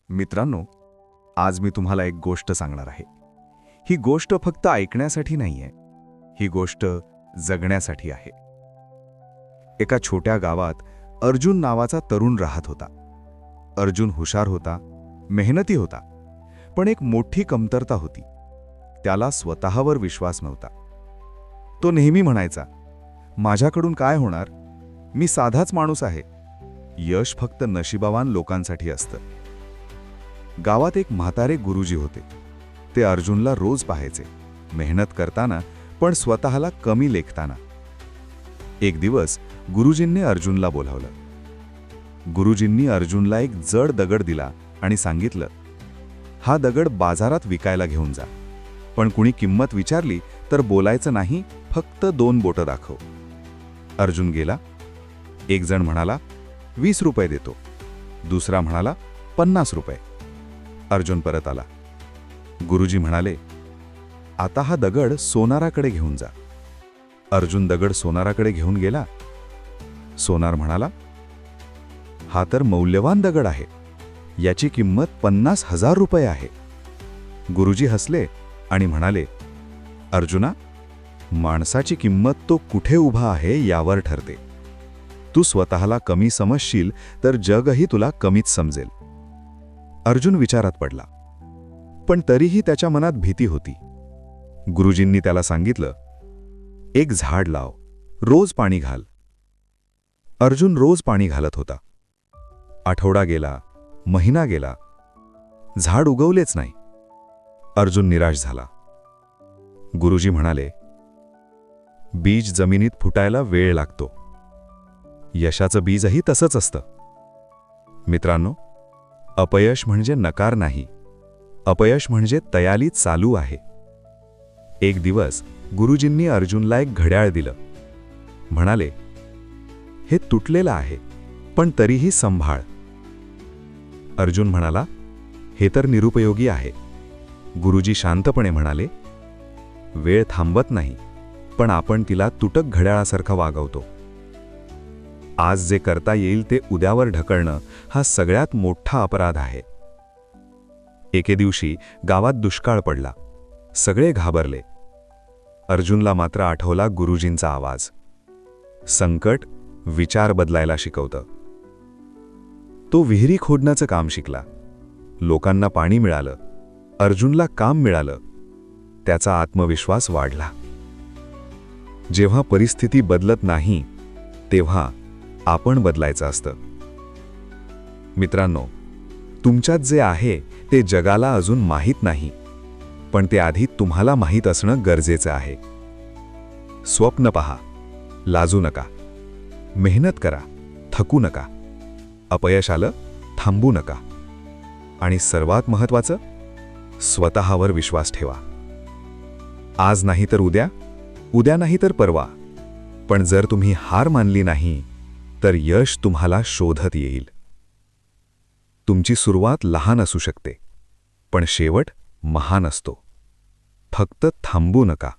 मित्रांनो, आज मी तुम्हाला एक गोष्ट सांगणार आहे. ही गोष्ट फक्त ऐकण्यासाठी नाहीये, ही गोष्ट जगण्यासाठी आहे. एका छोट्या गावात अर्जुन नावाचा तरुण राहत होता. अर्जुन हुशार होता, मेहनती होता, पण एक मोठी कमतरता होती. त्याला स्वतःवर विश्वास नव्हता. तो नेहमी म्हणायचा, माझ्याकडून काय होणार? मी साधाच माणूस आहे. यश फक्त नशिबावान लोकांसाठी असतं. गावात एक म्हातारे गुरुजी होते. ते अर्जुनला रोज पाहायचे, मेहनत करताना पण स्वतःला कमी लेखताना. एक दिवस गुरुजींनी अर्जुनला बोलावलं. गुरुजींनी अर्जुनला एक जड दगड दिला आणि सांगितलं, हा दगड बाजारात विकायला घेऊन जा, पण कुणी किंमत विचारली तर बोलायचं नाही, फक्त 2 बोटं दाखव. अर्जुन गेला. एक जण म्हणाला, 20 रुपये देतो. दुसरा म्हणाला, 50 रुपये. अर्जुन परत आला. गुरुजी म्हणाले, आता हा दगड सोनाराकडे घेऊन जा. अर्जुन दगड सोनाराकडे घेऊन गेला. सोनार म्हणाला, हा तर मौल्यवान दगड आहे, याची किंमत 50,000 रुपये आहे. गुरुजी हसले आणि म्हणाले, अर्जुना, माणसाची किंमत तो कुठे उभा आहे यावर ठरते. तू स्वतःला कमी समजशील तर जगही तुला कमीच समजेल. अर्जुन विचारात पडला, पण तरीही त्याच्या मनात भीती होती. गुरुजींनी त्याला सांगितलं, एक झाड लाव, रोज पाणी घाल. अर्जुन रोज पाणी घालत होता. आठवडा गेला, महिना गेला, झाड उगवलेच नाही. अर्जुन निराश झाला. गुरुजी म्हणाले, बीज जमिनीत फुटायला वेळ लागतो. यशाचं बीजही तसंच असतं. मित्रांनो, अपयश म्हणजे नकार नाही, अपयश म्हणजे तयारी चालू आहे. एक दिवस गुरुजींनी अर्जुनला एक घड्याळ दिलं. म्हणाले, हे तुटलेलं आहे, पण तरीही सांभाळ. अर्जुन म्हणाला, हे तर निरुपयोगी आहे. गुरुजी शांतपणे म्हणाले, वेळ थांबत नाही, पण आपण तिला तुटक घड्याळासारखा वागवतो. आज जे करता येईल ते उद्यावर ढकलणं हा सगळ्यात मोठा अपराध आहे. एके दिवशी गावात दुष्काळ पडला. सगळे घाबरले. अर्जुनला मात्र आठवला गुरुजींचा आवाज. संकट विचार बदलायला शिकवतं. तो विहिरी खोदण्याचं काम शिकला. लोकांना पाणी मिळालं. अर्जुनला काम मिळालं. त्याचा आत्मविश्वास वाढला. जेव्हा परिस्थिती बदलत नाही, तेव्हा आपण बदलायचं असतं. मित्रांनो, तुमच्यात जे आहे ते जगाला अजून माहीत नाही, पण ते आधी तुम्हाला माहीत असणं गरजेचं आहे. स्वप्न पहा, लाजू नका. मेहनत करा, थकू नका. अपयश आलं, थांबू नका. आणि सर्वात महत्त्वाचं, स्वतःवर विश्वास ठेवा. आज नाही तर उद्या, उद्या नाही तर परवा, पण जर तुम्ही हार मानली नाही तर यश तुम्हाला शोधत येईल. तुमची सुरुवात लहान असू शकते, पण शेवट महान असतो. फक्त थांबू नका.